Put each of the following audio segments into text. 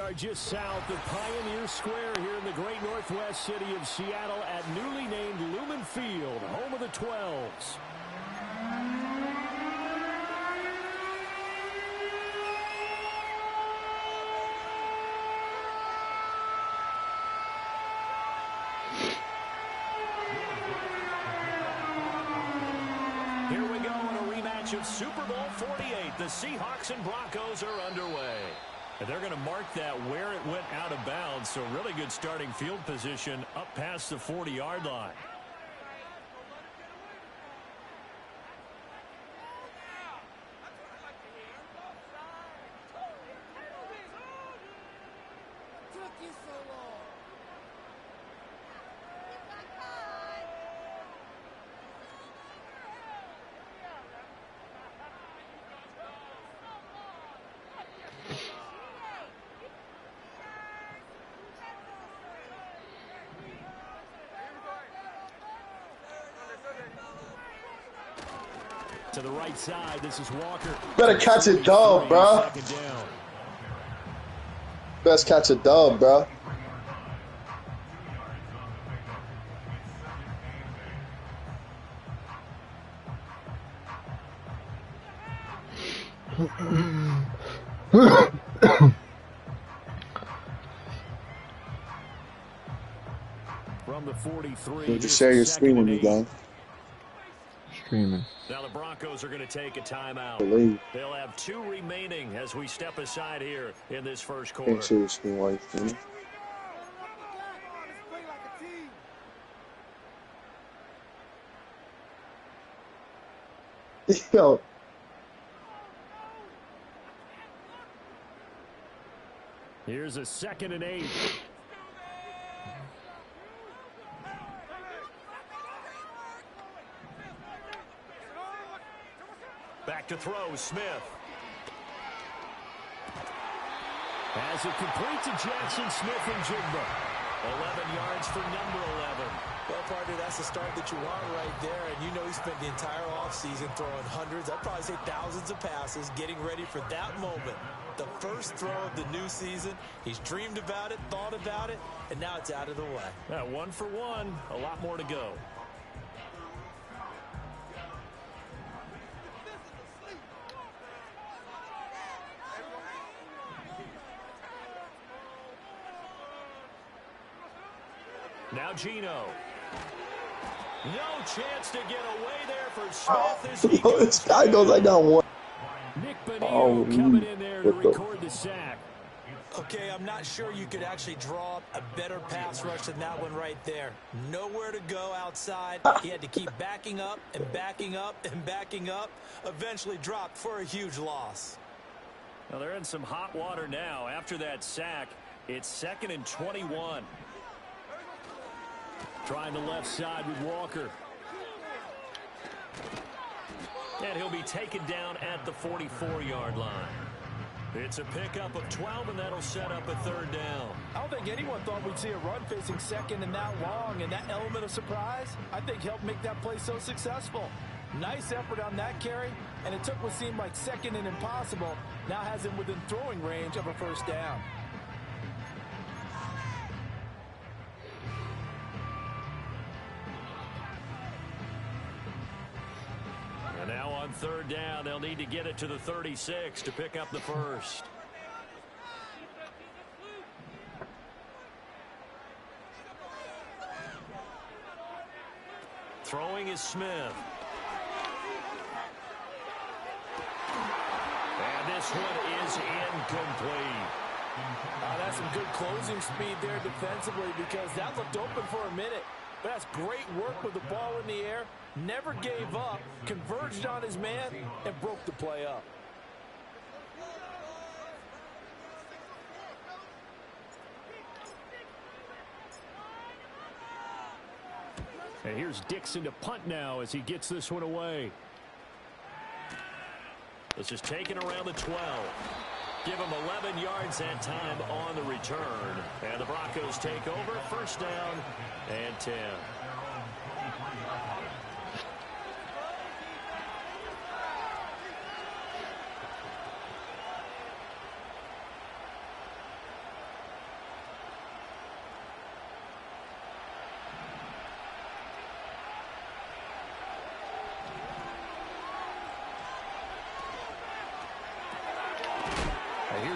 are just south of Pioneer Square here in the great northwest city of Seattle at newly named Lumen Field, home of the 12s. Here we go in a rematch of Super Bowl 48. The Seahawks and Broncos are underway. And they're going to mark that where it went out of bounds. So really good starting field position up past the 40-yard line. To the right side, this is Walker. Better catch a dub, bro. Best catch a dub, bro. From the 43. Just share your screen with me, guys. Streaming. Now the Broncos are going to take a timeout. They'll have 2 remaining as we step aside here in this first quarter. Can't share your screen while you're streaming. Yo. Here's a 2nd and 8. Back to throw, Smith. As it complete to Jackson Smith and Jigba. 11 yards for number 11. Well, partner, that's the start that you want right there. And you know he spent the entire offseason throwing hundreds, I'd probably say thousands of passes, getting ready for that moment. The first throw of the new season. He's dreamed about it, thought about it, and now it's out of the way. 1 for 1. A lot more to go. Now Gino. No chance to get away there for Smith. This guy goes, I got one. Nick Bonito coming in there to record the sack. Okay, I'm not sure you could actually draw up a better pass rush than that one right there. Nowhere to go outside. He had to keep backing up and backing up and backing up. Eventually dropped for a huge loss. Well, they're in some hot water now. After that sack, it's 2nd and 21. Trying the left side with Walker. And he'll be taken down at the 44-yard line. It's a pickup of 12, and that'll set up a 3rd down. I don't think anyone thought we'd see a run facing 2nd and that long, and that element of surprise, I think, helped make that play so successful. Nice effort on that carry, and it took what seemed like 2nd and impossible, now has him within throwing range of a 1st down. And now on 3rd down, they'll need to get it to the 36 to pick up the 1st. Throwing is Smith. And this one is incomplete. That's some good closing speed there defensively because that looked open for a minute. But that's great work with the ball in the air. Never gave up, converged on his man, and broke the play up. And here's Dixon to punt now as he gets this one away. This is taken around the 12. Give him 11 yards that time on the return. And the Broncos take over. 1st down and 10.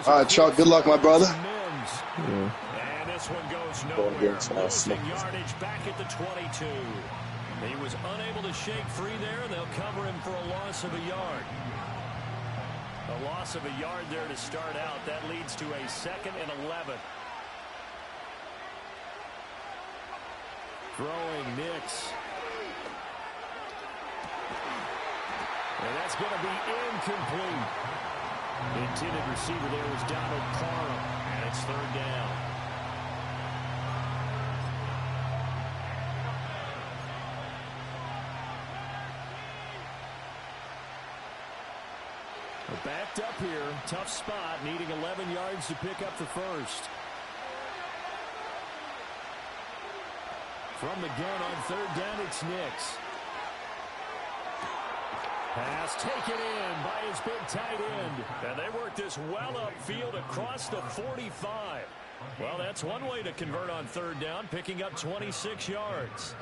All right, Chuck, good luck, my brother. Yeah. And this one goes Going nowhere. against Losing yardage back at the 22. He was unable to shake free there. They'll cover him for a loss of a yard. A loss of a yard there to start out. That leads to a 2nd and 11. Throwing Nix. And that's going to be incomplete. The intended receiver there was Donald Parham, and it's 3rd down. We're backed up here. Tough spot, needing 11 yards to pick up the first. From the gun on 3rd down, it's Nix. Pass taken in by his big tight end. And they work this well upfield across the 45. Well, that's one way to convert on 3rd down, picking up 26 yards.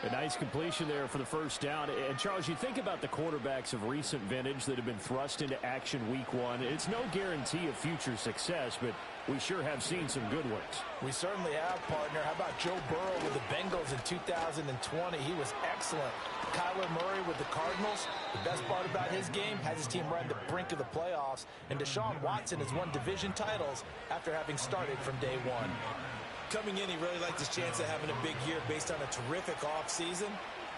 A nice completion there for the first down. And, Charles, you think about the quarterbacks of recent vintage that have been thrust into action week 1. It's no guarantee of future success, but we sure have seen some good ones. We certainly have, partner. How about Joe Burrow with the Bengals in 2020? He was excellent. Kyler Murray with the Cardinals. The best part about his game, has his team right at the brink of the playoffs. And Deshaun Watson has won division titles after having started from day 1. Coming in, he really liked his chance of having a big year based on a terrific offseason.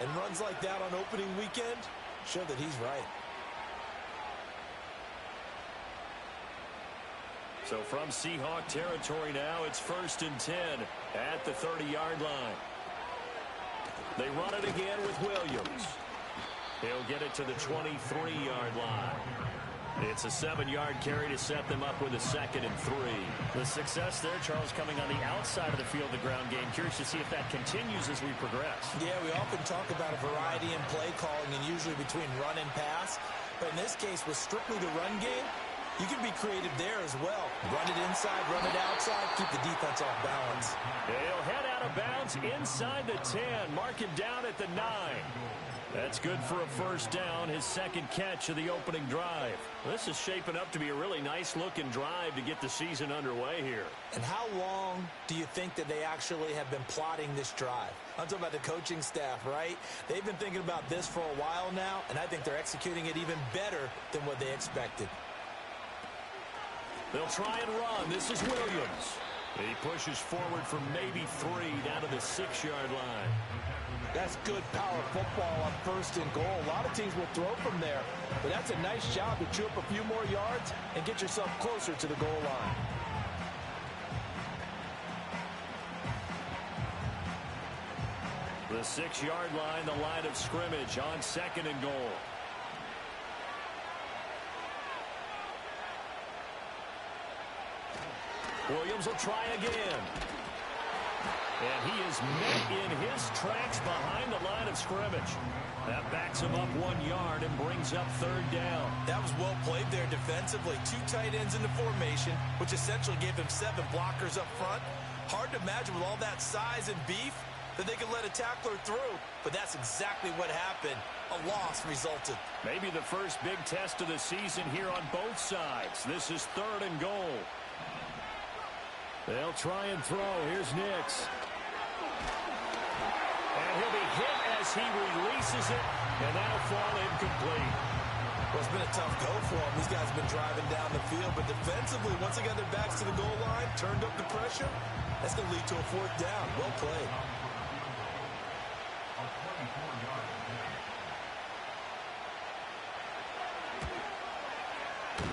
And runs like that on opening weekend show that he's right. So from Seahawk territory now, it's 1st and 10 at the 30-yard line. They run it again with Williams. He'll get it to the 23-yard line. It's a 7-yard carry to set them up with a 2nd and 3. The success there, Charles, coming on the outside of the field, the ground game. Curious to see if that continues as we progress. Yeah, we often talk about a variety in play calling and usually between run and pass. But in this case, with strictly the run game, you can be creative there as well. Run it inside, run it outside, keep the defense off balance. He'll head out of bounds inside the 10, mark him down at the 9. That's good for a first down, his 2nd catch of the opening drive. This is shaping up to be a really nice-looking drive to get the season underway here. And how long do you think that they actually have been plotting this drive? I'm talking about the coaching staff, right? They've been thinking about this for a while now, and I think they're executing it even better than what they expected. They'll try and run. This is Williams. He pushes forward from maybe 3 down to the 6-yard line. That's good power football on 1st and goal. A lot of teams will throw from there, but that's a nice job to chew up a few more yards and get yourself closer to the goal line. The 6-yard line, the line of scrimmage on 2nd and goal. Williams will try again. And he is met in his tracks behind the line of scrimmage. That backs him up 1 yard and brings up 3rd down. That was well played there defensively. 2 tight ends in the formation, which essentially gave him 7 blockers up front. Hard to imagine with all that size and beef that they could let a tackler through. But that's exactly what happened. A loss resulted. Maybe the first big test of the season here on both sides. This is 3rd and goal. They'll try and throw. Here's Nix. And he'll be hit as he releases it, and that'll fall incomplete. Well, it's been a tough go for him. These guys have been driving down the field, but defensively, once they got their backs to the goal line, turned up the pressure, that's going to lead to a 4th down. Well played.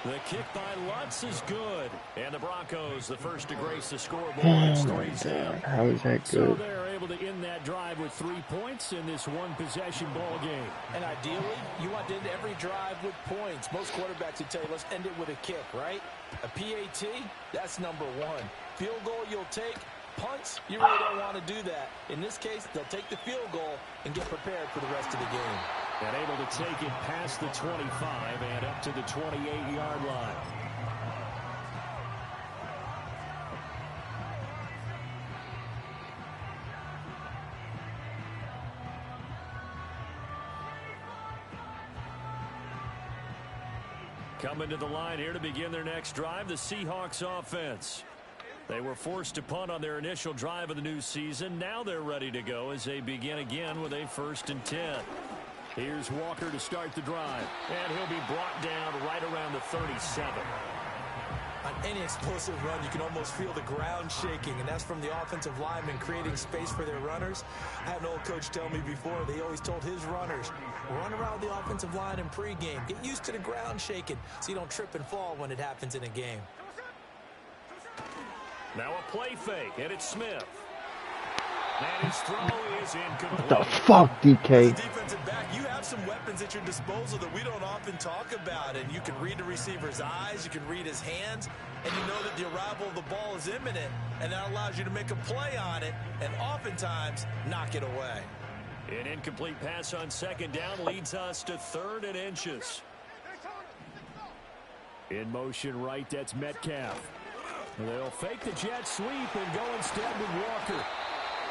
The kick by Lutz is good. And the Broncos, the first to grace the scoreboard. It's 3-0. How is that So good? they're able to end that drive with 3 points in this one-possession ball game. And ideally, you want to end every drive with points. Most quarterbacks would tell you, let's end it with a kick, right? A PAT, that's number 1. Field goal you'll take. Punts, you really don't want to do that. In this case, they'll take the field goal and get prepared for the rest of the game. And able to take it past the 25 and up to the 28-yard line. Coming to the line here to begin their next drive, the Seahawks offense. They were forced to punt on their initial drive of the new season. Now they're ready to go as they begin again with a 1st and 10. Here's Walker to start the drive. And he'll be brought down right around the 37. On any explosive run, you can almost feel the ground shaking, and that's from the offensive linemen creating space for their runners. I had an old coach tell me before, they always told his runners, run around the offensive line in pregame. Get used to the ground shaking so you don't trip and fall when it happens in a game. Now a play fake, and it's Smith. And his throw is incomplete. What the fuck, DK? As a defensive back, you have some weapons at your disposal that we don't often talk about. And you can read the receiver's eyes, you can read his hands, and you know that the arrival of the ball is imminent. And that allows you to make a play on it and oftentimes knock it away. An incomplete pass on 2nd down leads us to 3rd and inches. In motion right, that's Metcalf. They'll fake the jet sweep and go instead with Walker.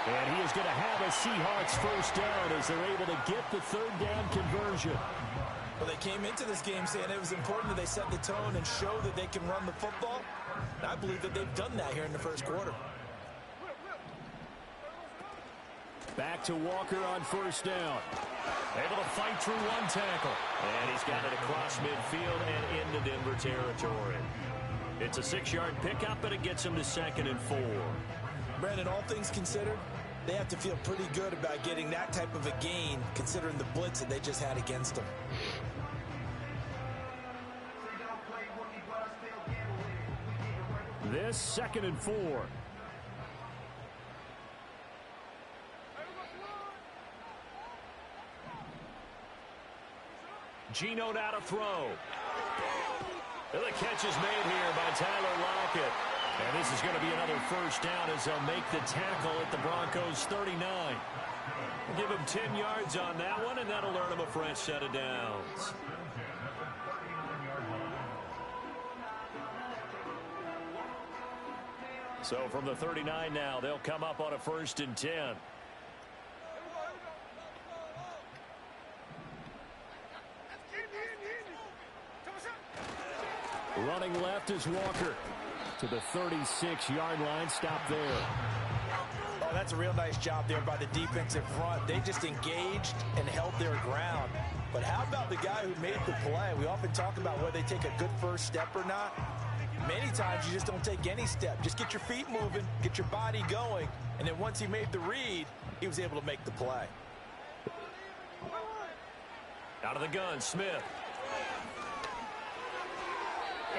And he is going to have a Seahawks 1st down as they're able to get the 3rd down conversion. Well, they came into this game saying it was important that they set the tone and show that they can run the football. And I believe that they've done that here in the 1st quarter. Back to Walker on 1st down. Able to fight through one tackle. And he's got it across midfield and into Denver territory. It's a 6-yard pickup, but it gets him to 2nd and 4. Brandon, all things considered, they have to feel pretty good about getting that type of a gain, considering the blitz that they just had against them. This 2nd and 4. Geno now to throw. And the catch is made here by Tyler Lockett. And this is going to be another 1st down as they'll make the tackle at the Broncos 39. Give him 10 yards on that one, and that'll earn him a fresh set of downs. So from the 39 now, they'll come up on a 1st and 10. Running left is Walker to the 36-yard line. Stop there. Oh, that's a real nice job there by the defensive front. They just engaged and held their ground. But how about the guy who made the play? We often talk about whether they take a good first step or not. Many times you just don't take any step. Just get your feet moving, get your body going, and then once he made the read, he was able to make the play. Out of the gun, Smith.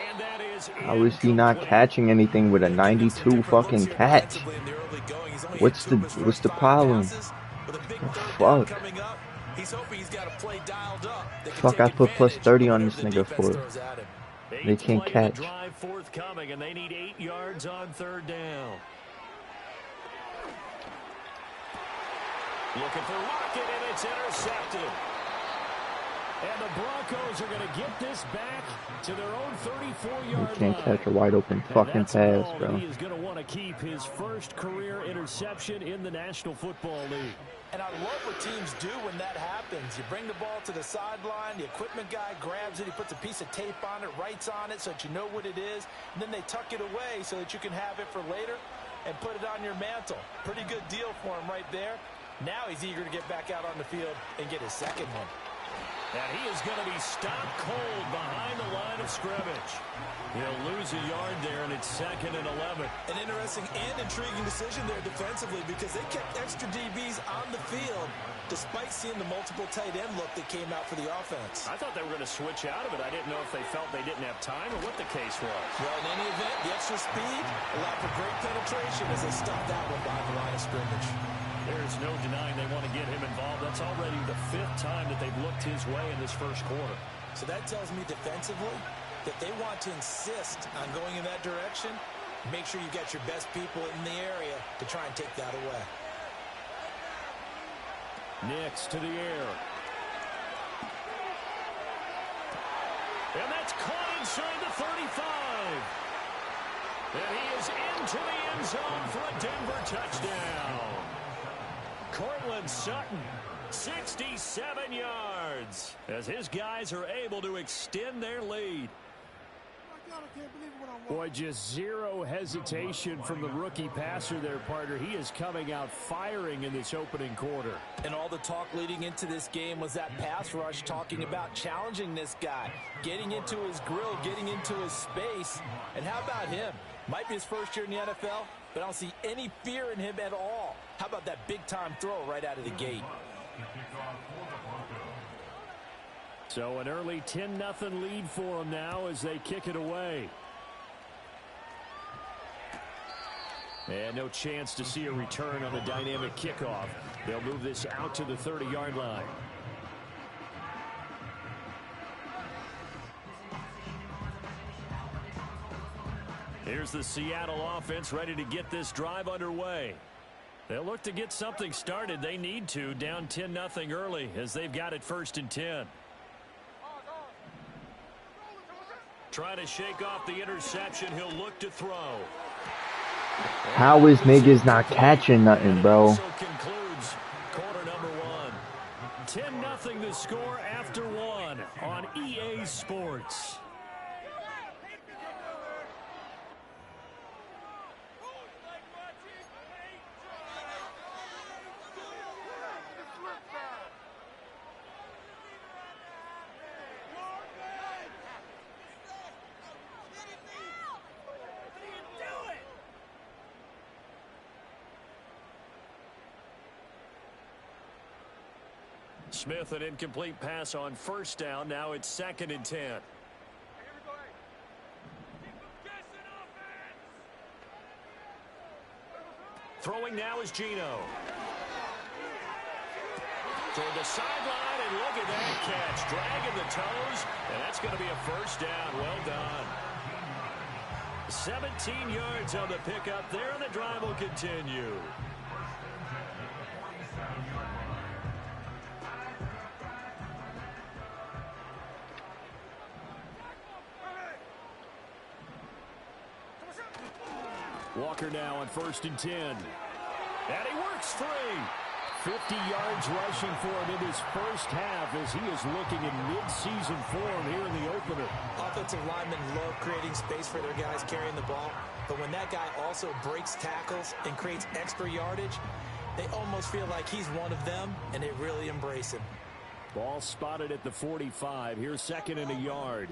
And that is How is he not catching anything with a 92 fucking catch? What's the problem? Fuck. Fuck, I put plus 30 on this nigga for it. They can't catch. Drive forthcoming, and they need 8 yards on 3rd down. Looking for Lockett, and it's intercepted. And the Broncos are going to get this back to their own 34-yard line. You can't catch a wide open fucking pass, bro. He is going to want to keep his 1st career interception in the National Football League. And I love what teams do when that happens. You bring the ball to the sideline, the equipment guy grabs it, he puts a piece of tape on it, writes on it so that you know what it is, and then they tuck it away so that you can have it for later and put it on your mantle. Pretty good deal for him right there. Now he's eager to get back out on the field and get his 2nd one. And he is going to be stopped cold behind the line of scrimmage. He'll lose a yard there, and it's 2nd and 11. An interesting and intriguing decision there defensively because they kept extra DBs on the field despite seeing the multiple tight end look that came out for the offense. I thought they were going to switch out of it. I didn't know if they felt they didn't have time or what the case was. Well, in any event, the extra speed allowed for great penetration as they stopped that one behind the line of scrimmage. There's no denying they want to get him involved. That's already the 5th time that they've looked his way in this 1st quarter. So that tells me defensively that they want to insist on going in that direction. Make sure you get your best people in the area to try and take that away. Nix to the air. And that's caught inside the 35. And he is into the end zone for a Denver touchdown. Cortland Sutton, 67 yards, as his guys are able to extend their lead. Boy, just zero hesitation from the rookie passer there, partner. He is coming out firing in this opening quarter. And all the talk leading into this game was that pass rush talking about challenging this guy, getting into his grill, getting into his space. And how about him? Might be his first year in the NFL, but I don't see any fear in him at all. How about that big-time throw right out of the gate? So an early 10-0 lead for them now as they kick it away. And no chance to see a return on the dynamic kickoff. They'll move this out to the 30-yard line. Here's the Seattle offense ready to get this drive underway. They'll look to get something started. They need to, down 10-0 early as they've got it 1st and 10. Trying to shake off the interception. He'll look to throw. How is niggas not catching nothing, bro? Also concludes quarter number 1. 10-0 the score after 1 on EA Sports. Smith, an incomplete pass on 1st down. Now it's 2nd and 10. Throwing now is Geno. Toward the sideline, and look at that catch. Dragging the toes, and that's going to be a 1st down. Well done. 17 yards on the pickup there, and the drive will continue. Walker now on 1st and 10. And he works free. 50 yards rushing for him in his first half as he is looking in mid-season form here in the opener. Offensive linemen love creating space for their guys carrying the ball. But when that guy also breaks tackles and creates extra yardage, they almost feel like he's one of them, and they really embrace him. Ball spotted at the 45. Here's 2nd and a yard.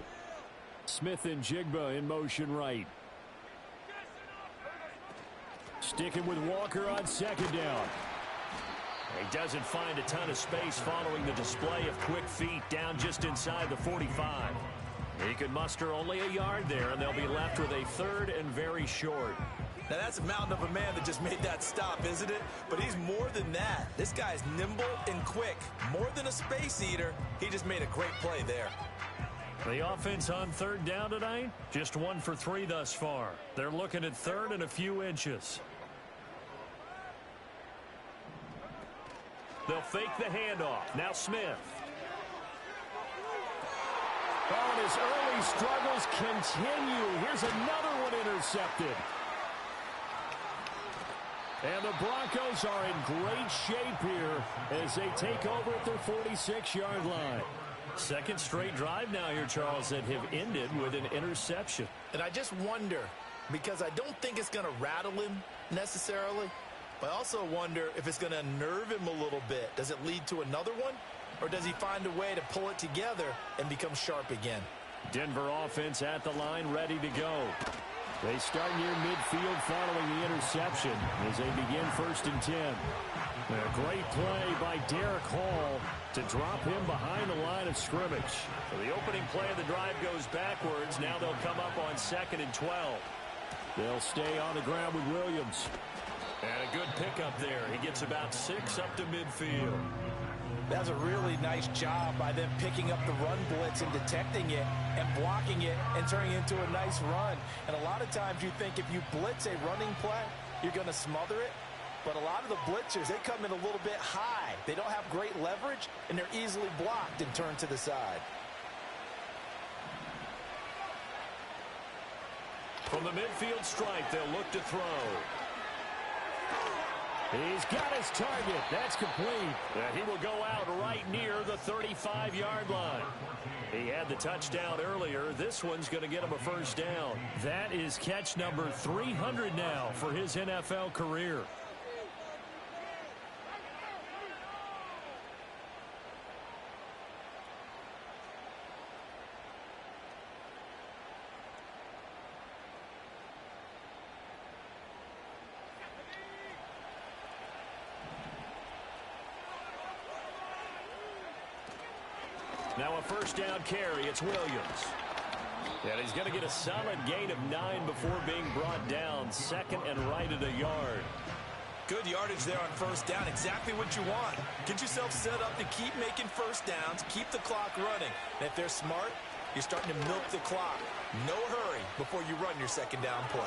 Smith and Jigba in motion right. Sticking with Walker on 2nd down. He doesn't find a ton of space following the display of quick feet down just inside the 45. He can muster only a yard there, and they'll be left with a 3rd and very short. Now that's a mountain of a man that just made that stop, isn't it? But he's more than that. This guy's nimble and quick. More than a space eater, he just made a great play there. The offense on 3rd down tonight, just 1 for 3 thus far. They're looking at 3rd and a few inches. They'll fake the handoff. Now Smith. Oh, and his early struggles continue. Here's another one intercepted. And the Broncos are in great shape here as they take over at their 46-yard line. 2nd straight drive now here, Charles, that have ended with an interception. And I just wonder, because I don't think it's going to rattle him necessarily, but I also wonder if it's going to unnerve him a little bit. Does it lead to another one? Or does he find a way to pull it together and become sharp again? Denver offense at the line, ready to go. They start near midfield following the interception as they begin 1st and 10. A great play by Derek Hall to drop him behind the line of scrimmage. So the opening play of the drive goes backwards. Now they'll come up on 2nd and 12. They'll stay on the ground with Williams. And a good pickup there. He gets about 6 up to midfield. That's a really nice job by them picking up the run blitz and detecting it and blocking it and turning it into a nice run. And a lot of times you think if you blitz a running play, you're going to smother it. But a lot of the blitzers, they come in a little bit high. They don't have great leverage, and they're easily blocked and turned to the side. From the midfield stripe, they'll look to throw. He's got his target. That's complete. And he will go out right near the 35-yard line. He had the touchdown earlier. This one's going to get him a first down. That is catch number 300 now for his NFL career. Now a first down carry. It's Williams. And he's going to get a solid gain of 9 before being brought down. Second and right at a yard. Good yardage there on first down. Exactly what you want. Get yourself set up to keep making first downs. Keep the clock running. And if they're smart, you're starting to milk the clock. No hurry before you run your second down play.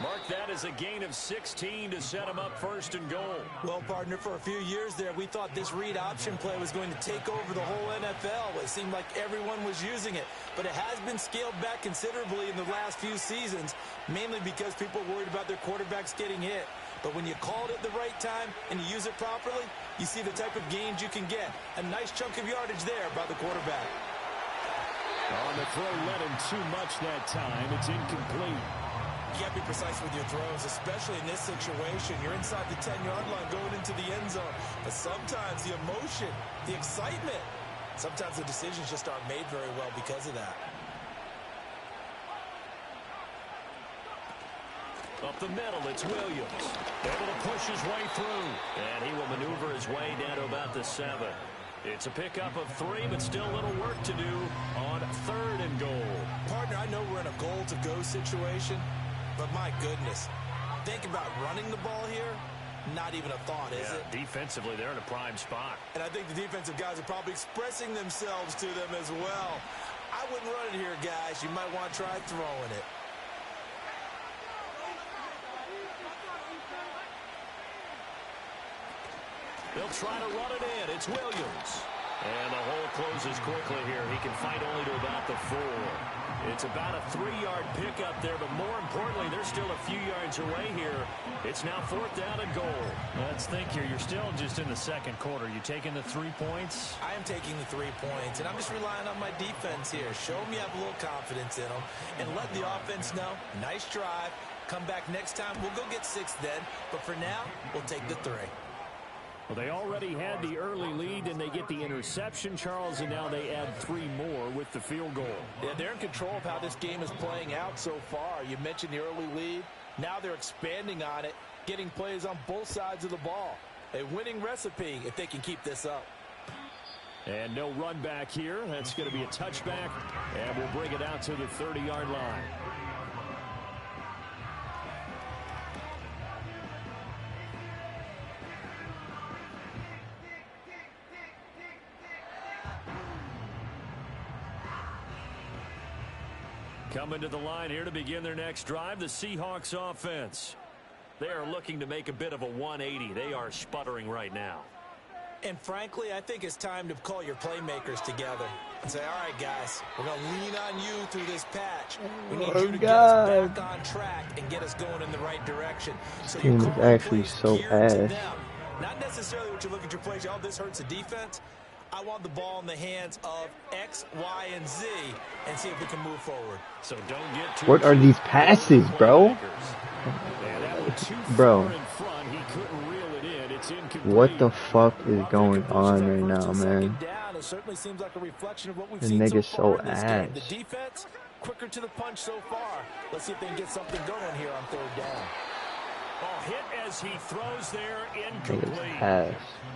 Mark that as a gain of 16 to set him up first and goal. Well, partner, for a few years there, we thought this read option play was going to take over the whole NFL. It seemed like everyone was using it. But it has been scaled back considerably in the last few seasons, mainly because people are worried about their quarterbacks getting hit. But when you call it at the right time and you use it properly, you see the type of gains you can get. A nice chunk of yardage there by the quarterback. On the throw, led him too much that time. It's incomplete. You can't be precise with your throws, especially in this situation. You're inside the 10-yard line going into the end zone. But sometimes the emotion, the excitement, sometimes the decisions just aren't made very well because of that. Up the middle, it's Williams. Able to push his way through. And he will maneuver his way down to about the 7. It's a pickup of 3, but still a little work to do on third and goal. Partner, I know we're in a goal-to-go situation, but my goodness, think about running the ball here. Not even a thought, is it? Defensively, they're in a prime spot. And I think the defensive guys are probably expressing themselves to them as well. I wouldn't run it here, guys. You might want to try throwing it. They'll try to run it in. It's Williams. And the hole closes quickly here. He can fight only to about the 4. It's about a 3-yard pickup there, but more importantly, they're still a few yards away here. It's now 4th down and goal. Let's think here. You're still just in the second quarter. You taking the 3 points? I am taking the 3 points, and I'm just relying on my defense here. Show them you have a little confidence in them, and let the offense know, nice drive. Come back next time. We'll go get 6 then, but for now, we'll take the 3. Well, they already had the early lead, and they get the interception, Charles, and now they add 3 more with the field goal. Yeah, they're in control of how this game is playing out so far. You mentioned the early lead. Now they're expanding on it, getting plays on both sides of the ball. A winning recipe if they can keep this up. And no run back here. That's going to be a touchback, and we'll bring it out to the 30-yard line. Coming to the line here to begin their next drive, the Seahawks offense. They are looking to make a bit of a 180. They are sputtering right now. And frankly, I think it's time to call your playmakers together and say, all right, guys, we're going to lean on you through this patch. We need you to get us back on track and get us going in the right direction. So team is actually so ass. Not necessarily what you look at your plays. Oh, this hurts the defense. I want the ball in the hands of X, Y, and Z and see if we can move forward. So don't get too what are these passes, bro? Bro. What the fuck is going on right now, man? It certainly seems like a reflection of what we've The seen nigga's so far so in this ass. game. The defense, quicker to the punch so far. Let's see if they can get something going here on third down. Oh, hit as he throws there, incomplete.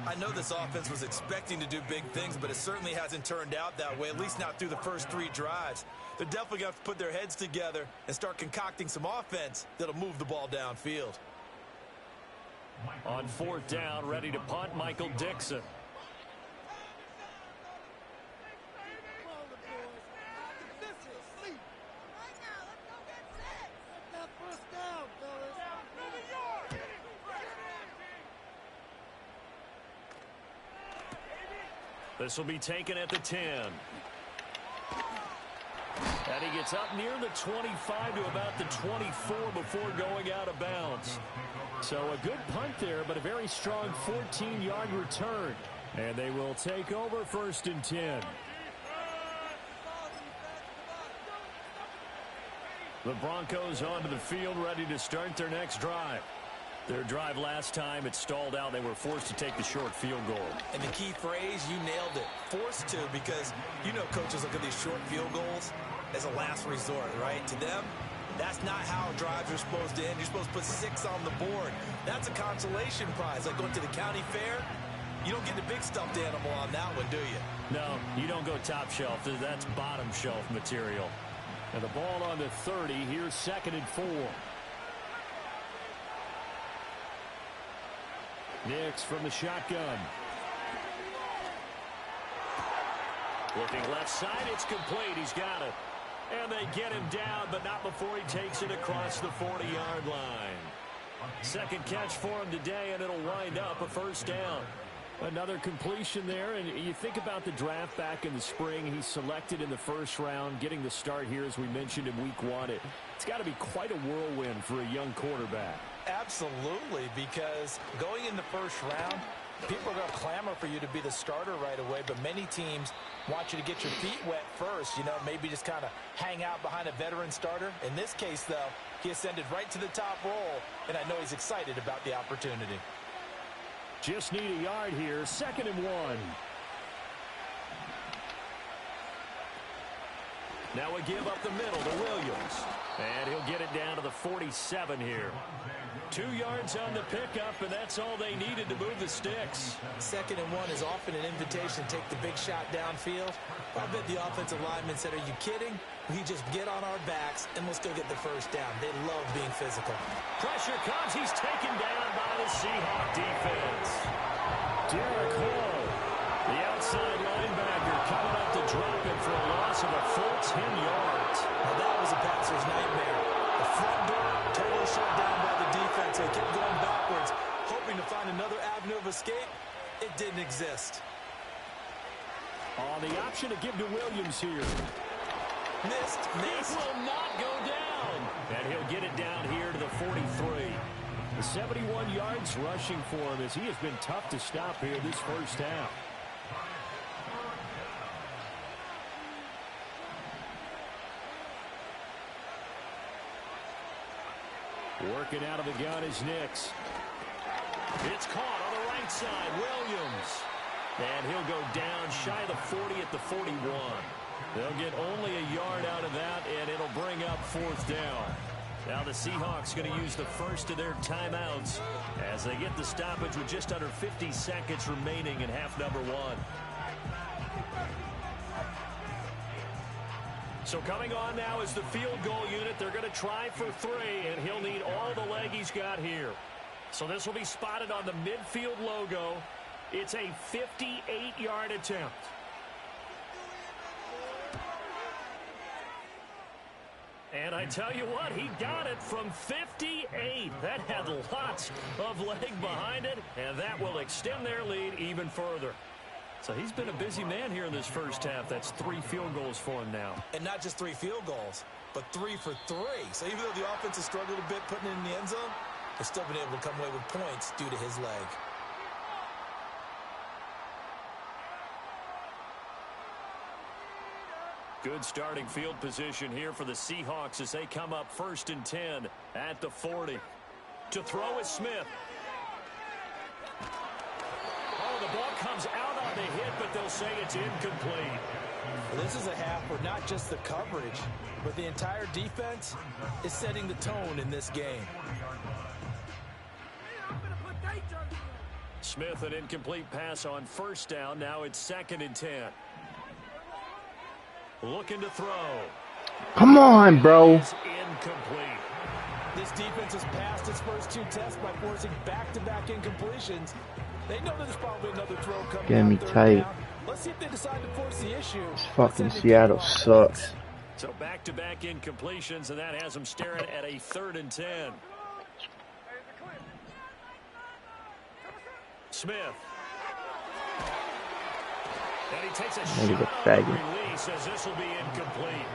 I know this offense was expecting to do big things, but it certainly hasn't turned out that way, at least not through the first 3 drives. They're definitely going to have to put their heads together and start concocting some offense that'll move the ball downfield. On 4th down, ready to punt, Michael Dixon. This will be taken at the 10. And he gets up near the 25 to about the 24 before going out of bounds. So a good punt there, but a very strong 14-yard return. And they will take over 1st and 10. The Broncos onto the field, ready to start their next drive. Their drive last time, it stalled out. They were forced to take the short field goal. And the key phrase, you nailed it. Forced to, because you know coaches look at these short field goals as a last resort, right? To them, that's not how drives are supposed to end. You're supposed to put 6 on the board. That's a consolation prize. Like going to the county fair, you don't get the big stuffed animal on that one, do you? No, you don't go top shelf. That's bottom shelf material. And the ball on the 30. Here's 2nd and 4. Nix from the shotgun. Looking left side, it's complete. He's got it. And they get him down, but not before he takes it across the 40-yard line. Second catch for him today, and it'll wind up a 1st down. Another completion there, and you think about the draft back in the spring. He's selected in the 1st round, getting the start here, as we mentioned, in week 1. It's got to be quite a whirlwind for a young quarterback. Absolutely, because going in the 1st round, people are going to clamor for you to be the starter right away, but many teams want you to get your feet wet first, maybe just kind of hang out behind a veteran starter. In this case, though, he ascended right to the top role, and I know he's excited about the opportunity. Just need a yard here. 2nd and 1. Now we give up the middle to Williams. And he'll get it down to the 47 here. 2 yards on the pickup, and that's all they needed to move the sticks. 2nd and 1 is often an invitation to take the big shot downfield. I bet the offensive lineman said, "Are you kidding? We just get on our backs, and let's go get the 1st down." They love being physical. Pressure comes. He's taken down by the Seahawk defense. Derek Hall, the outside linebacker, coming up to drop him for a loss of a full 10 yards. Now that was a passer's nightmare. The front door totally shut down by the defense. They kept going backwards, hoping to find another avenue of escape. It didn't exist. The option to give to Williams here. Missed. He will not go down. And he'll get it down here to the 43. 71 yards rushing for him, as he has been tough to stop here this 1st half. Working out of the gun is Nix. It's caught on the right side. Williams. And he'll go down shy of the 40 at the 41. They'll get only a yard out of that, and it'll bring up 4th down. Now the Seahawks going to use the 1st of their timeouts as they get the stoppage with just under 50 seconds remaining in half number 1. So coming on now is the field goal unit. They're going to try for 3, and he'll need all the leg he's got here. So this will be spotted on the midfield logo. It's a 58-yard attempt. And I tell you what, he got it from 58. That had lots of leg behind it, and that will extend their lead even further. So he's been a busy man here in this 1st half. That's 3 field goals for him now. And not just 3 field goals, but 3 for 3. So even though the offense has struggled a bit putting it in the end zone, they've still been able to come away with points due to his leg. Good starting field position here for the Seahawks as they come up 1st and 10 at the 40. To throw is Smith. Oh, the ball comes out on the hit, but they'll say it's incomplete. Well, this is a half where not just the coverage, but the entire defense is setting the tone in this game. Smith, an incomplete pass on 1st down. Now it's 2nd and 10. Looking to throw. Come on, bro. It's incomplete. This defense has passed its first 2 tests by forcing back-to-back incompletions. They know there's probably another throw coming. Getting me tight. Let's see if they decide to force the issue. Fucking Seattle sucks. So back-to-back incompletions, and that has them staring at a 3rd and 10. Smith. And he takes a Nigga's a shot on the faggot. release as this will be incomplete.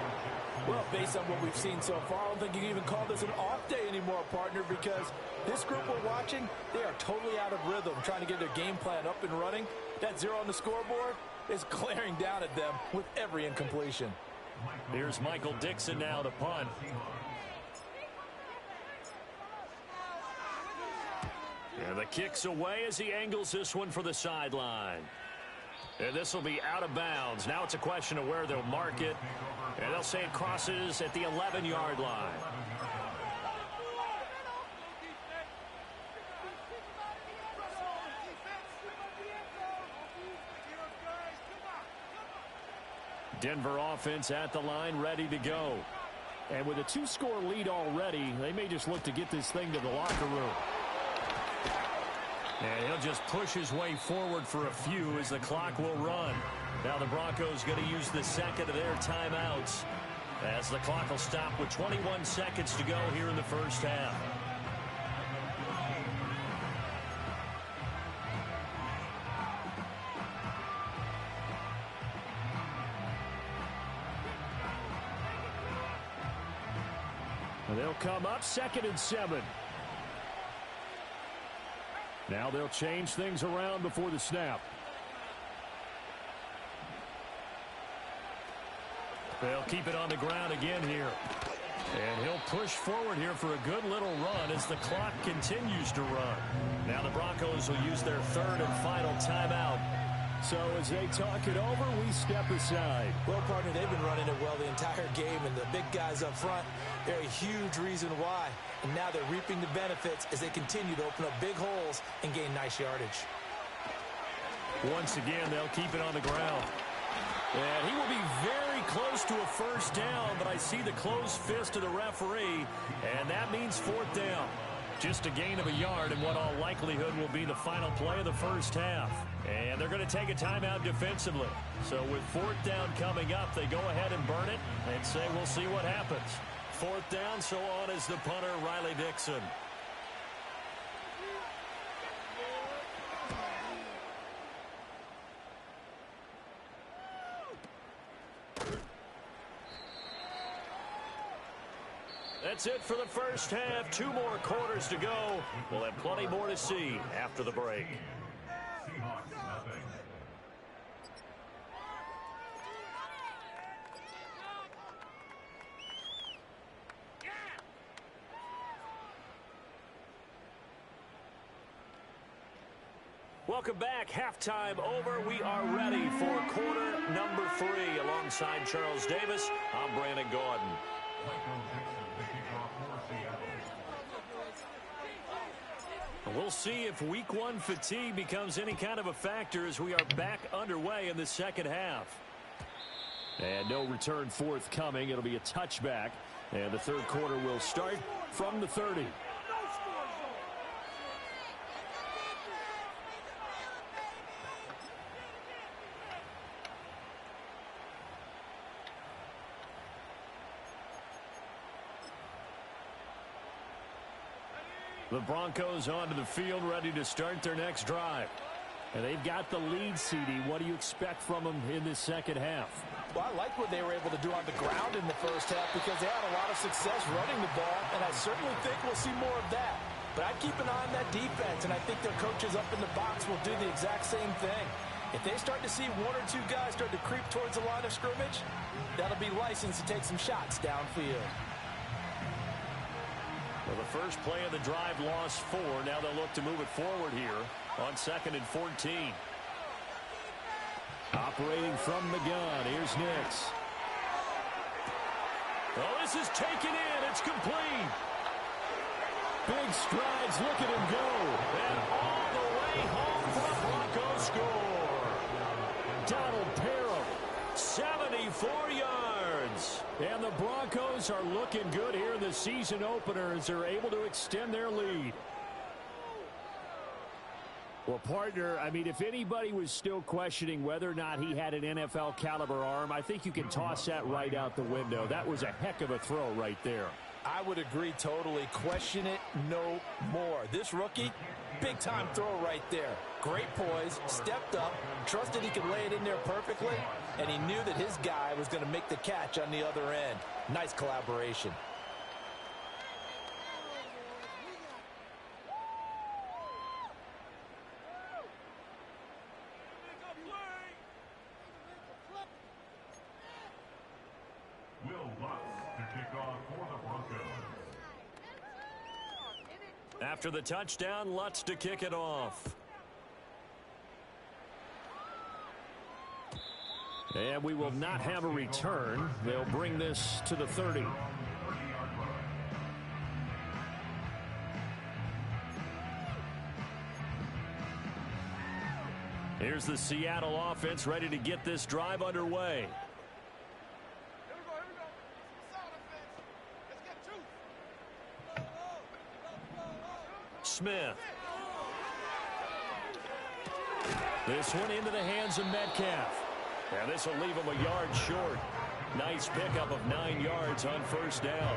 Well, based on what we've seen so far, I don't think you can even call this an off day anymore, partner, because this group we're watching, they are totally out of rhythm, trying to get their game plan up and running. That 0 on the scoreboard is glaring down at them with every incompletion. Here's Michael Dixon now to punt. And the kick's away as he angles this one for the sideline. And this will be out of bounds. Now it's a question of where they'll mark it. And they'll say it crosses at the 11-yard line. Denver offense at the line, ready to go. And with a 2-score lead already, they may just look to get this thing to the locker room. And he'll just push his way forward for a few as the clock will run. Now the Broncos going to use the second of their timeouts as the clock will stop with 21 seconds to go here in the first half. And they'll come up 2nd and 7. Now they'll change things around before the snap. They'll keep it on the ground again here. And he'll push forward here for a good little run as the clock continues to run. Now the Broncos will use their third and final timeout. So as they talk it over, we step aside. Well, partner, they've been running it well the entire game, and the big guys up front, they're a huge reason why. And now they're reaping the benefits as they continue to open up big holes and gain nice yardage. Once again, they'll keep it on the ground. And he will be very close to a first down, but I see the closed fist of the referee, and that means 4th down. Just a gain of a yard in what all likelihood will be the final play of the first half. And they're going to take a timeout defensively. So with 4th down coming up, they go ahead and burn it and say we'll see what happens. 4th down, so on is the punter, Riley Dixon. That's it for the first half. 2 more quarters to go. We'll have plenty more to see after the break. Welcome back. Halftime over. We are ready for quarter number 3. Alongside Charles Davis, I'm Brandon Gordon. We'll see if week 1 fatigue becomes any kind of a factor as we are back underway in the second half. And no return forthcoming. It'll be a touchback. And the third quarter will start from the 30. The Broncos onto the field, ready to start their next drive. And they've got the lead, CD. What do you expect from them in this second half? Well, I like what they were able to do on the ground in the first half because they had a lot of success running the ball, and I certainly think we'll see more of that. But I'd keep an eye on that defense, and I think their coaches up in the box will do the exact same thing. If they start to see 1 or 2 guys start to creep towards the line of scrimmage, that'll be licensed to take some shots downfield. Well, the first play of the drive lost 4. Now they'll look to move it forward here on 2nd and 14. Operating from the gun. Here's Nix. Oh, this is taken in. It's complete. Big strides. Look at him go. And all the way home for the Broncos score. Donald Parham. 74 yards. And the Broncos are looking good here in the season opener as they're able to extend their lead. Well, partner, I mean, if anybody was still questioning whether or not he had an NFL caliber arm, I think you can toss that right out the window. That was a heck of a throw right there. I would agree totally. Question it no more. This rookie, big-time throw right there. Great poise, stepped up, trusted he could lay it in there perfectly, and he knew that his guy was going to make the catch on the other end. Nice collaboration. After the touchdown, Lutz to kick it off. And we will not have a return. They'll bring this to the 30. Here's the Seattle offense ready to get this drive underway. Smith. This one into the hands of Metcalf. And this will leave him a yard short. Nice pickup of 9 yards on first down.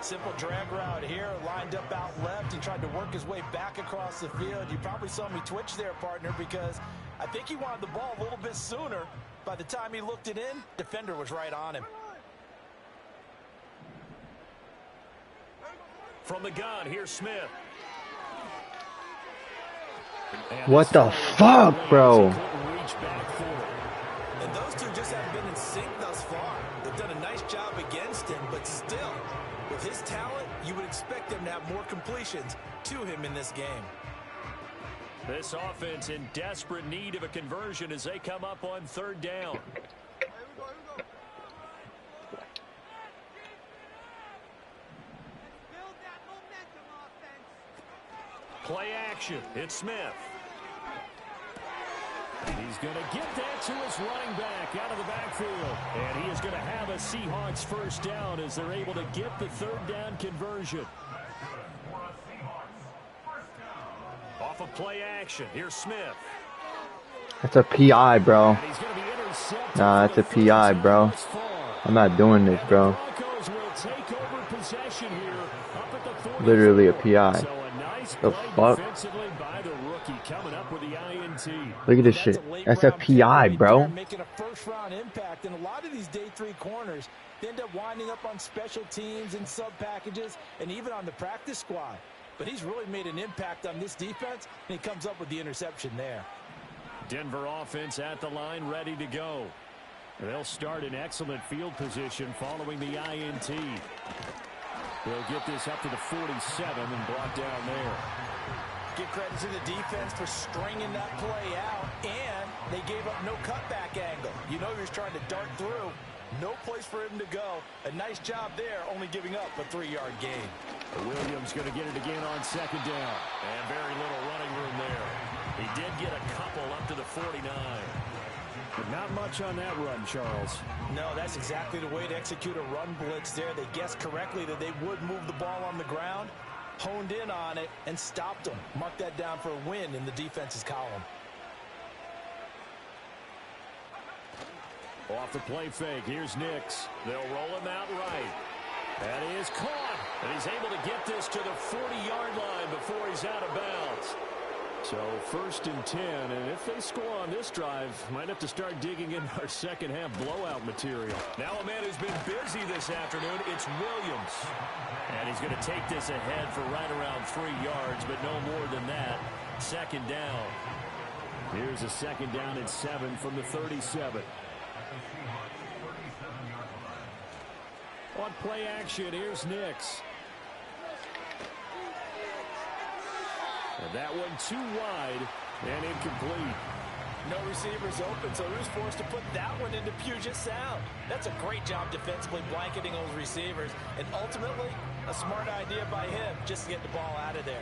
Simple drag route here, lined up out left and tried to work his way back across the field. You probably saw me twitch there, partner, because I think he wanted the ball a little bit sooner. By the time he looked it in, defender was right on him. From the gun, here's Smith. What the fuck, bro? And those two just haven't been in sync thus far. They've done a nice job against him, but still, with his talent, you would expect them to have more completions to him in this game. This offense in desperate need of a conversion as they come up on third down. Play action. It's Smith. He's going to get that to his running back out of the backfield. And he is going to have a Seahawks first down as they're able to get the third down conversion. Off of play action. Here's Smith. That's a PI, bro. Nah, that's a PI, bro. I'm not doing this, bro. Literally a PI. The fuck? Look at this shit. That's a PI, bro. Making a first-round impact, and a lot of these day 3 corners, they end up winding up on special teams and sub packages, and even on the practice squad. But he's really made an impact on this defense, and he comes up with the interception there. Denver offense at the line, ready to go. They'll start in excellent field position following the INT. They'll get this up to the 47 and brought down there. Give credit to the defense for stringing that play out, and they gave up no cutback angle. You know he was trying to dart through. No place for him to go. A nice job there, only giving up a 3-yard gain. Williams going to get it again on second down. And very little running room there. He did get a couple up to the 49. But not much on that run, Charles. No, that's exactly the way to execute a run blitz there. They guessed correctly that they would move the ball on the ground, honed in on it, and stopped them. Mark that down for a win in the defense's column. Off the play fake, here's Nix. They'll roll him out right. And he is caught. And he's able to get this to the 40-yard line before he's out of bounds. So first and 10, and if they score on this drive, might have to start digging in our second half blowout material. Now a man who's been busy this afternoon, it's Williams. And he's going to take this ahead for right around 3 yards, but no more than that. Second down. Here's a second down and 7 from the 37. On play action, here's Nix. And that one too wide and incomplete. No receivers open, so he was forced to put that one into Puget Sound. That's a great job defensively blanketing those receivers. And ultimately, a smart idea by him just to get the ball out of there.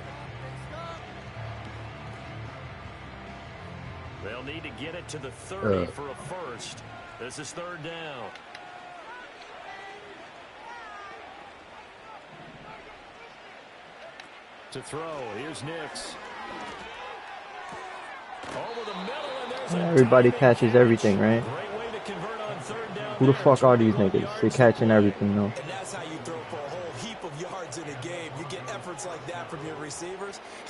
They'll need to get it to the 30 for a first. This is third down. To throw, here's Nix. Over the middle, and there's Everybody catches everything, right? great way to convert on third down. Who the fuck are these niggas? They catching everything, though. And that's how you throw for a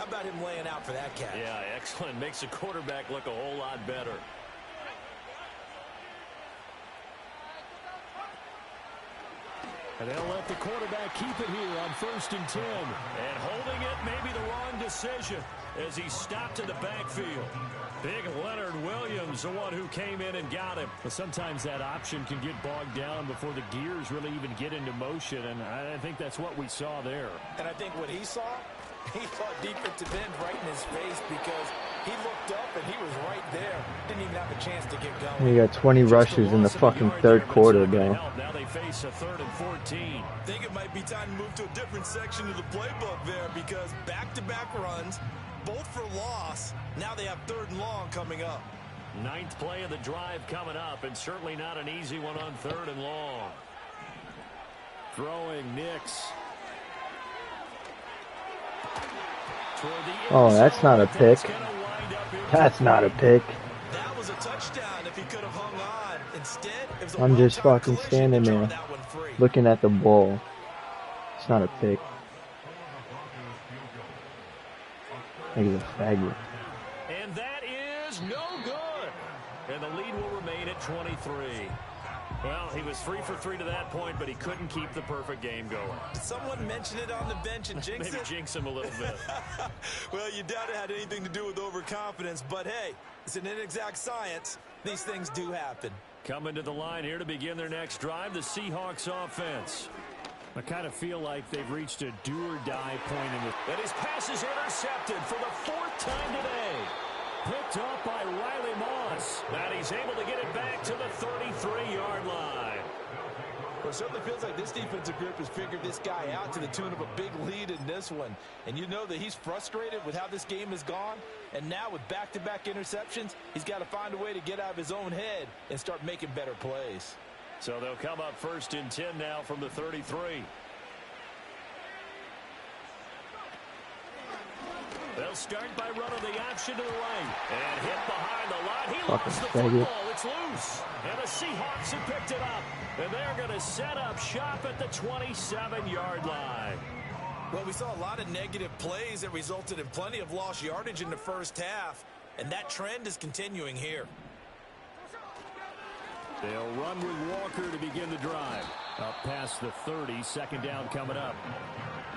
How about him laying out for that catch? Yeah, excellent. Makes the quarterback look a whole lot better. And they'll let the quarterback keep it here on 1st and 10. And holding it may be the wrong decision as he stopped in the backfield. Big Leonard Williams, the one who came in and got him. But sometimes that option can get bogged down before the gears really even get into motion, and I think that's what we saw there. And I think what he saw defensive end right in his face because he looked up and he was right there. Didn't even have a chance to get going. He got 20 rushes in the fucking third quarter, bro. Now they face a 3rd and 14. I think it might be time to move to a different section of the playbook there because back-to-back runs, both for loss. Now they have 3rd and long coming up. 9th play of the drive coming up, and certainly not an easy one on 3rd and long. Throwing Nix. Oh, that's not a pick. That's not a pick. That was a touchdown if he could have hung on. Instead, it was a I'm just one-time fucking collision standing to draw there, that one free. looking at the ball. It's not a pick. He's a faggot. And that is no good. And the lead will remain at 23. Well, he was 3 for 3 to that point, but he couldn't keep the perfect game going. Did someone mention it on the bench and jinx Maybe it? jinx him a little bit. Well, you doubt it had anything to do with overconfidence, but hey, it's an inexact science. These things do happen. Coming to the line here to begin their next drive, the Seahawks offense. I kind of feel like they've reached a do-or-die point in this. And his pass is intercepted for the 4th time today. Picked up by Riley Moss. And he's able to get it back to the 33-yard line. Well, it certainly feels like this defensive group has figured this guy out to the tune of a big lead in this one. And you know that he's frustrated with how this game has gone. And now with back-to-back interceptions, he's got to find a way to get out of his own head and start making better plays. So they'll come up 1st and 10 now from the 33. They'll start by running the option to the right. And hit behind the line. He lost the football. It's loose. And the Seahawks have picked it up. And they're going to set up shop at the 27-yard line. Well, we saw a lot of negative plays that resulted in plenty of lost yardage in the first half. And that trend is continuing here. They'll run with Walker to begin the drive. Up past the 30, 2nd down coming up.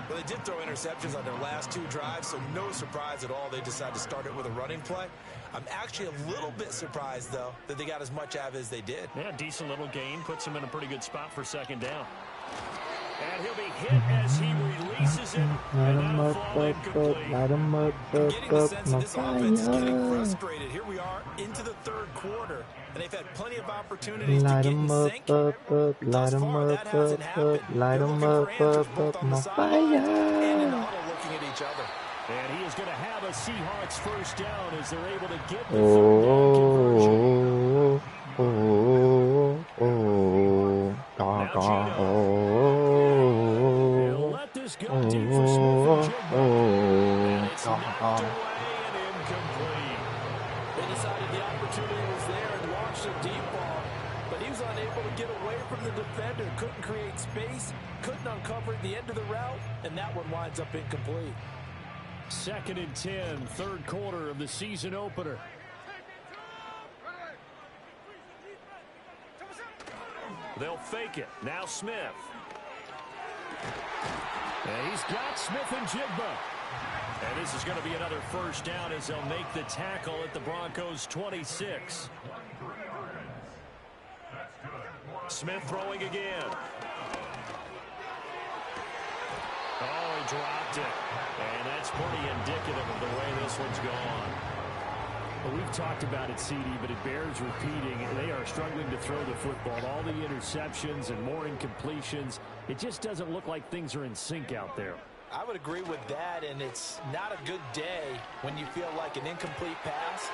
Well, they did throw interceptions on their last 2 drives, so no surprise at all they decided to start it with a running play. I'm actually a little bit surprised, though, that they got as much out of it as they did. Yeah, decent little gain. Puts him in a pretty good spot for 2nd down. And he'll be hit as he releases it. Light him up, light him up, Getting the sense that this offense is getting frustrated. Here we are into the 3rd quarter, and they've had plenty of opportunities to get in sync. Light him up, light him up, my fire. And in the huddle looking at each other. And he is going to have a Seahawks 1st down as they're able to get the 3rd down conversion. They'll let this go deep for Smith and Jigba. And it's knocked away and incomplete. They decided the opportunity was there and launched a deep ball, but he was unable to get away from the defender, couldn't create space, couldn't uncover at the end of the route, and that one winds up incomplete. 2nd and 10, 3rd quarter of the season opener. They'll fake it. Now Smith. And he's got Smith and Jigba. And this is going to be another 1st down as they'll make the tackle at the Broncos 26. Smith throwing again. Oh, he dropped it. And that's pretty indicative of the way this one's gone. Well, we've talked about it, CD, but it bears repeating. They are struggling to throw the football. All the interceptions and more incompletions. It just doesn't look like things are in sync out there. I would agree with that, and it's not a good day when you feel like an incomplete pass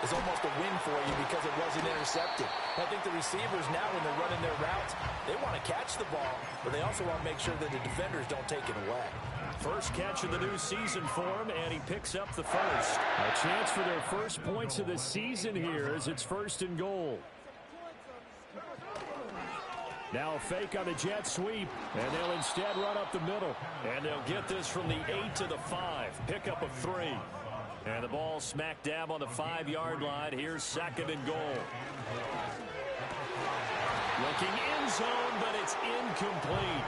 is almost a win for you because it wasn't intercepted. I think the receivers now, when they're running their routes, they want to catch the ball, but they also want to make sure that the defenders don't take it away. First catch of the new season for him, and he picks up the first. A chance for their first points of the season here as it's 1st and goal. Now a fake on the jet sweep, and they'll instead run up the middle. And they'll get this from the 8 to the 5. Pick up of 3. And the ball smack dab on the 5-yard line. Here's 2nd and goal. Looking end zone, but it's incomplete.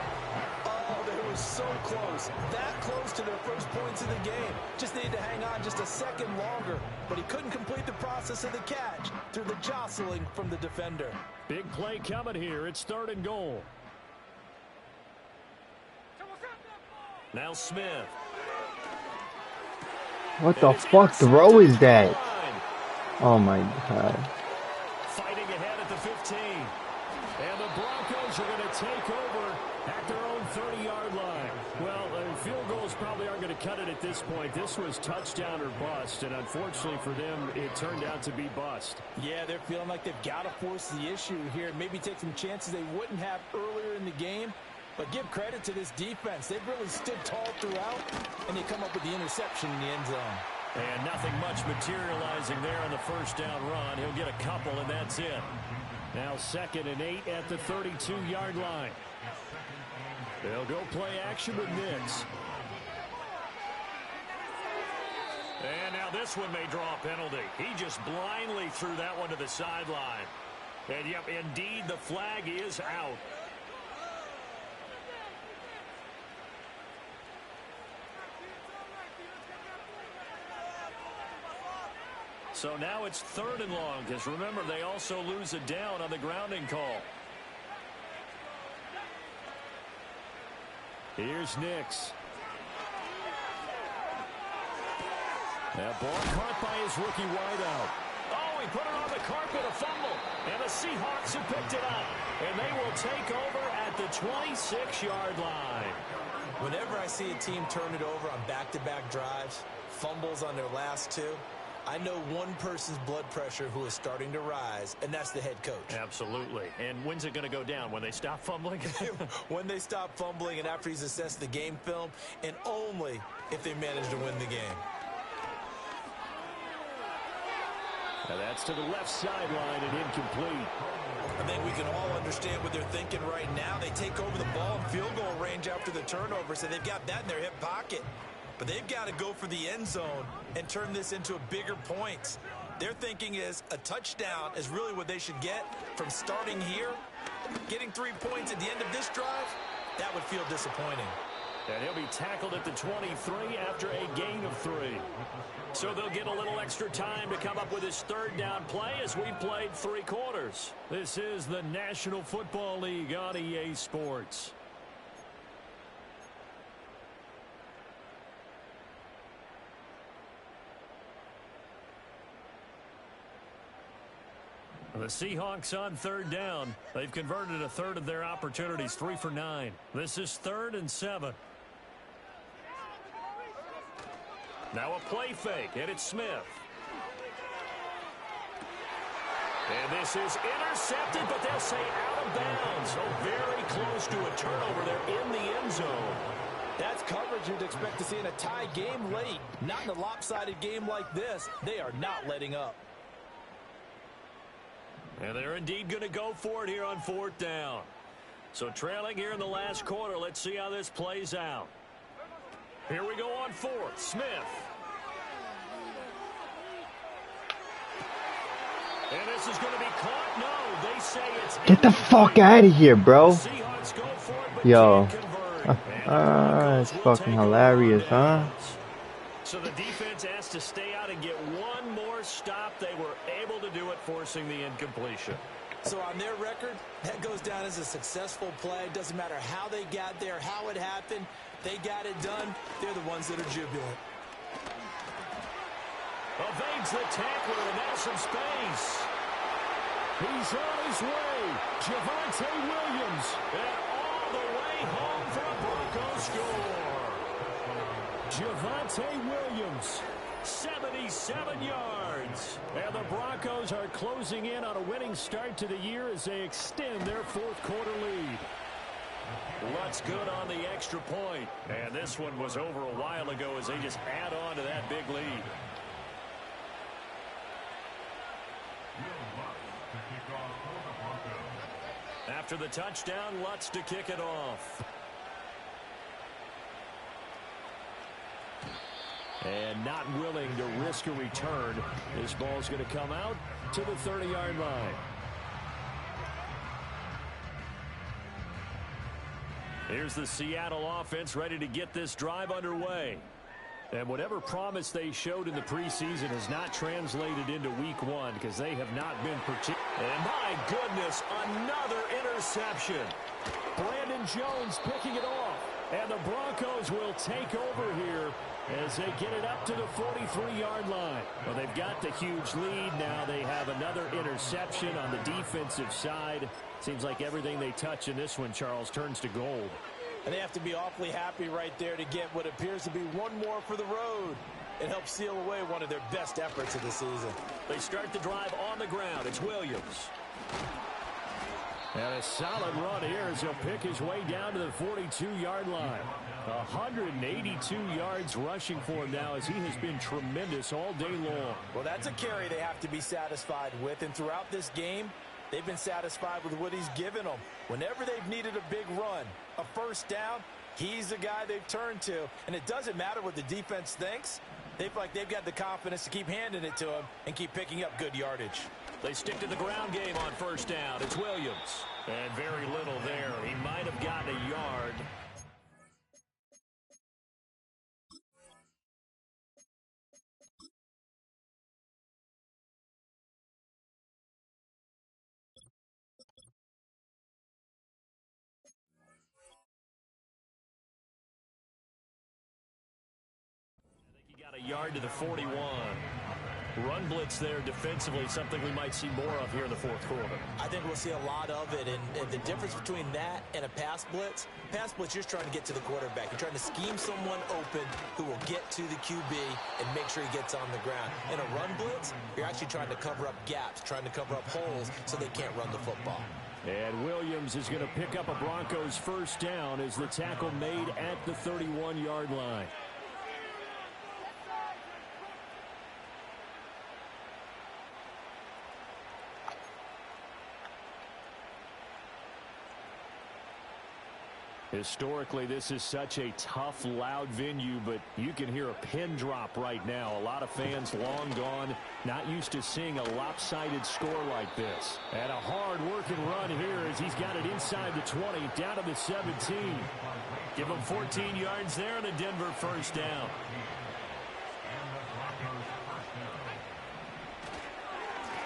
Oh, they were so close. That close to their first points of the game. Just needed to hang on just a second longer. But he couldn't complete the process of the catch through the jostling from the defender. Big play coming here. It's 3rd and goal. Now Smith. What the fuck throw is that? Oh my god. Fighting ahead at the 15. And the Broncos are going to take over at their own 30-yard line. Well, field goals probably aren't going to cut it at this point. This was touchdown or bust, and unfortunately for them, it turned out to be bust. Yeah, they're feeling like they've got to force the issue here. Maybe take some chances they wouldn't have earlier in the game. But give credit to this defense. They've really stood tall throughout, and they come up with the interception in the end zone. And nothing much materializing there on the first down run. He'll get a couple, and that's it. Now 2nd and 8 at the 32-yard line. They'll go play action with Nix. And now this one may draw a penalty. He just blindly threw that one to the sideline. And, yep, indeed, the flag is out. So now it's 3rd and long, because remember, they also lose a down on the grounding call. Here's Nix. That ball caught by his rookie wideout. Oh, he put it on the carpet, a fumble. And the Seahawks have picked it up. And they will take over at the 26-yard line. Whenever I see a team turn it over on back-to-back drives, fumbles on their last 2, I know one person's blood pressure who is starting to rise, and that's the head coach. Absolutely. And when's it going to go down? When they stop fumbling? When they stop fumbling and after he's assessed the game film, and only if they manage to win the game. Now that's to the left sideline and incomplete. I think we can all understand what they're thinking right now. They take over the ball in field goal range after the turnover, so they've got that in their hip pocket. But they've got to go for the end zone and turn this into a bigger points. Their thinking is a touchdown is really what they should get from starting here. Getting 3 points at the end of this drive, that would feel disappointing. And he'll be tackled at the 23 after a gain of 3. So they'll get a little extra time to come up with his 3rd down play as we've played 3 quarters. This is the National Football League on EA Sports. The Seahawks on 3rd down. They've converted a third of their opportunities, 3 for 9. This is 3rd and 7. Now a play fake, and it's Smith. And this is intercepted, but they'll say out of bounds. Oh, very close to a turnover. They're in the end zone. That's coverage you'd expect to see in a tie game late. Not in a lopsided game like this. They are not letting up. And they're indeed going to go for it here on 4th down. So trailing here in the last quarter. Let's see how this plays out. Here we go on 4th. Smith. And this is going to be caught. No, they say it's... Get the fuck out of here, bro. Seahawks go for it, but Yo. can't convert. It's fucking hilarious, huh? So the defense has to stay out and get one more stop. They were able to do it, forcing the incompletion. So on their record, that goes down as a successful play. Doesn't matter how they got there, how it happened. They got it done. They're the ones that are jubilant. Evades the tackler, and now some space. He's on his way. Javonte Williams. And all the way home for a Broncos score. Javonte Williams. 77 yards. And the Broncos are closing in on a winning start to the year as they extend their 4th quarter lead. What's good on the extra point? And this one was over a while ago as they just add on to that big lead. After the touchdown, Lutz to kick it off. And not willing to risk a return. This ball's going to come out to the 30-yard line. Here's the Seattle offense ready to get this drive underway. And whatever promise they showed in the preseason has not translated into week one because they have not been particular. And my goodness, another interception. Brandon Jones picking it off. And the Broncos will take over here as they get it up to the 43-yard line. Well, they've got the huge lead. Now they have another interception on the defensive side. Seems like everything they touch in this one, Charles, turns to gold. And they have to be awfully happy right there to get what appears to be one more for the road. It helps seal away one of their best efforts of the season. They start the drive on the ground. It's Williams. And a solid run here as he'll pick his way down to the 42-yard line. 182 yards rushing for him now as he has been tremendous all day long. Well, that's a carry they have to be satisfied with. And throughout this game, they've been satisfied with what he's given them. Whenever they've needed a big run, a first down, he's the guy they've turned to. And it doesn't matter what the defense thinks. They feel like they've got the confidence to keep handing it to him and keep picking up good yardage. They stick to the ground game on first down. It's Williams. And very little there. He might have gotten a yard. He got a yard to the 41. Run blitz there defensively, something we might see more of here in the fourth quarter. I think we'll see a lot of it, and the difference between that and a pass blitz, you're just trying to get to the quarterback. You're trying to scheme someone open who will get to the QB and make sure he gets on the ground. In a run blitz, you're actually trying to cover up gaps, trying to cover up holes so they can't run the football. And Williams is going to pick up a Broncos first down as the tackle made at the 31-yard line. Historically, this is such a tough, loud venue, but you can hear a pin drop right now. A lot of fans long gone, not used to seeing a lopsided score like this. And a hard-working run here as he's got it inside the 20, down to the 17. Give him 14 yards there and a Denver first down.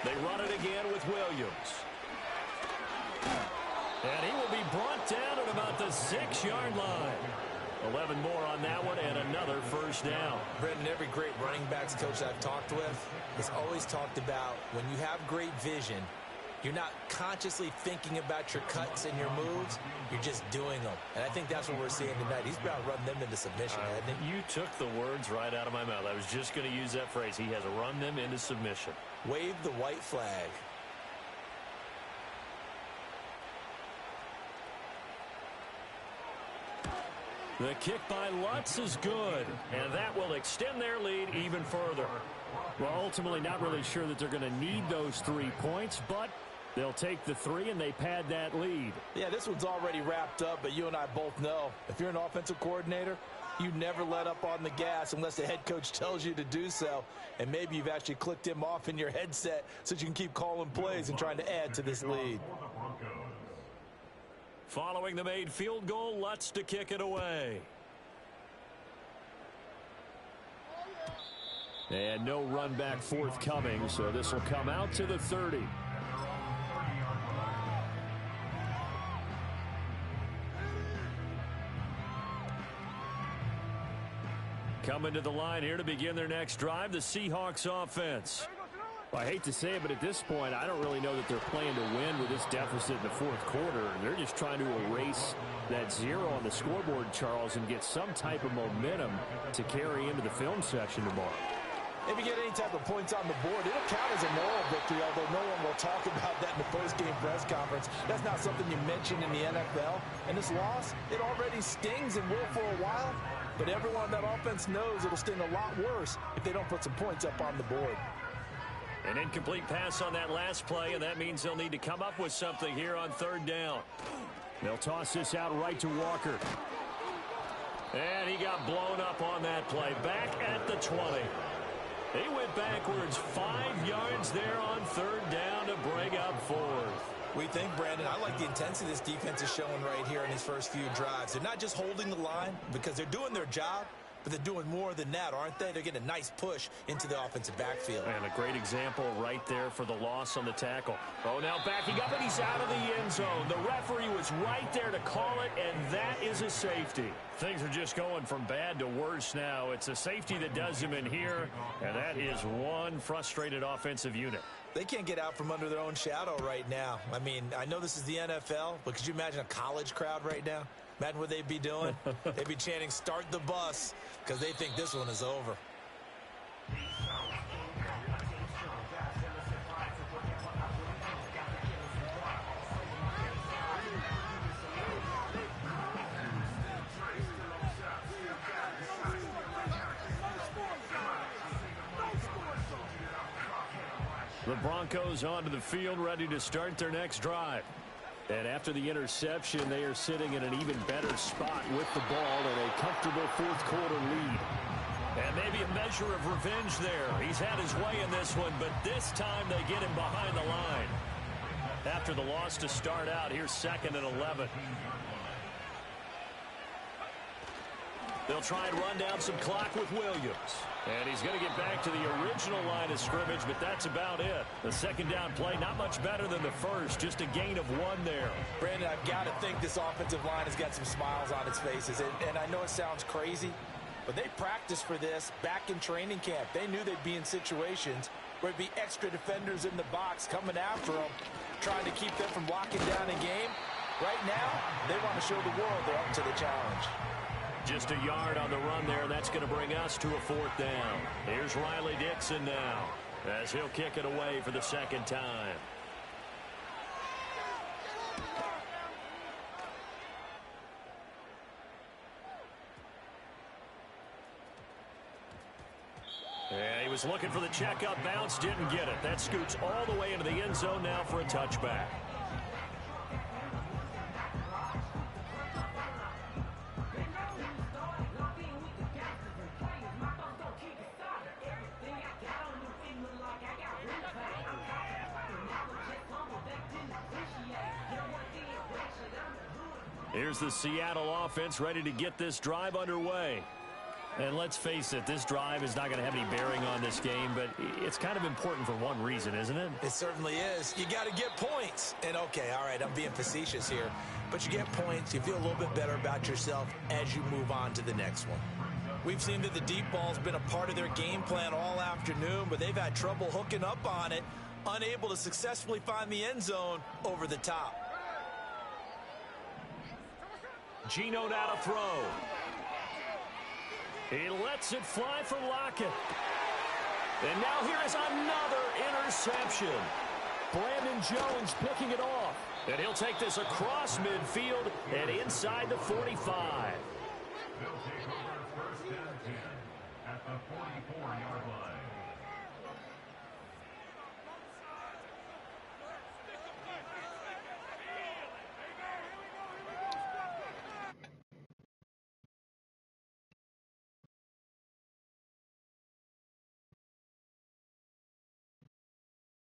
They run it again with Williams. And he will be brought down at about the 6-yard line. 11 more on that one and another first down. Brendan, every great running backs coach I've talked with has always talked about when you have great vision, you're not consciously thinking about your cuts and your moves. You're just doing them. And I think that's what we're seeing tonight. He's about to run them into submission, hasn't he? You took the words right out of my mouth. I was just going to use that phrase. He has run them into submission. Wave the white flag. The kick by Lutz is good, and that will extend their lead even further. Well, ultimately not really sure that they're going to need those 3 points, but they'll take the 3 and they pad that lead. Yeah, this one's already wrapped up, but you and I both know if you're an offensive coordinator, you never let up on the gas unless the head coach tells you to do so. And maybe you've actually clicked him off in your headset so that you can keep calling plays and trying to add to this lead. Following the made field goal, Lutz to kick it away. And no run back forthcoming, so this will come out to the 30. Coming to the line here to begin their next drive, the Seahawks offense. Well, I hate to say it, but at this point, I don't really know that they're playing to win with this deficit in the fourth quarter. They're just trying to erase that 0 on the scoreboard, Charles, and get some type of momentum to carry into the film session tomorrow. If you get any type of points on the board, it'll count as a moral victory, although no one will talk about that in the post-game press conference. That's not something you mention in the NFL. And this loss, it already stings and will for a while, but everyone on that offense knows it'll sting a lot worse if they don't put some points up on the board. An incomplete pass on that last play, and that means they'll need to come up with something here on third down. They'll toss this out right to Walker. And he got blown up on that play. Back at the 20. He went backwards 5 yards there on third down to bring up fourth. We think, Brandon, I like the intensity this defense is showing right here in his first few drives. They're not just holding the line because they're doing their job, but they're doing more than that, aren't they? They're getting a nice push into the offensive backfield. And a great example right there for the loss on the tackle. Oh, now backing up, and he's out of the end zone. The referee was right there to call it, and that is a safety. Things are just going from bad to worse now. It's a safety that does him in here, and that is one frustrated offensive unit. They can't get out from under their own shadow right now. I mean, I know this is the NFL, but could you imagine a college crowd right now? Imagine what they'd be doing. They'd be chanting, "Start the bus," because they think this one is over. The Broncos onto the field, ready to start their next drive. And after the interception, they are sitting in an even better spot with the ball in a comfortable fourth-quarter lead. And maybe a measure of revenge there. He's had his way in this one, but this time they get him behind the line. After the loss to start out, here's 2nd and 11. They'll try and run down some clock with Williams. And he's going to get back to the original line of scrimmage, but that's about it. The second down play, not much better than the first, just a gain of 1 there. Brandon, I've got to think this offensive line has got some smiles on its faces. And I know it sounds crazy, but they practiced for this back in training camp. They knew they'd be in situations where there'd be extra defenders in the box coming after them, trying to keep them from locking down a game. Right now, they want to show the world they're up to the challenge. Just a yard on the run there. That's going to bring us to a 4th down. Here's Riley Dixon now as he'll kick it away for the second time. Yeah, he was looking for the checkup bounce, didn't get it. That scoots all the way into the end zone now for a touchback. Here's the Seattle offense ready to get this drive underway. And let's face it, this drive is not going to have any bearing on this game, but it's kind of important for one reason, isn't it? It certainly is. You got to get points. And, okay, all right, I'm being facetious here. But you get points, you feel a little bit better about yourself as you move on to the next one. We've seen that the deep ball's been a part of their game plan all afternoon, but they've had trouble hooking up on it, unable to successfully find the end zone over the top. Geno now to throw. He lets it fly for Lockett. And now here is another interception. Brandon Jones picking it off. And he'll take this across midfield and inside the 45.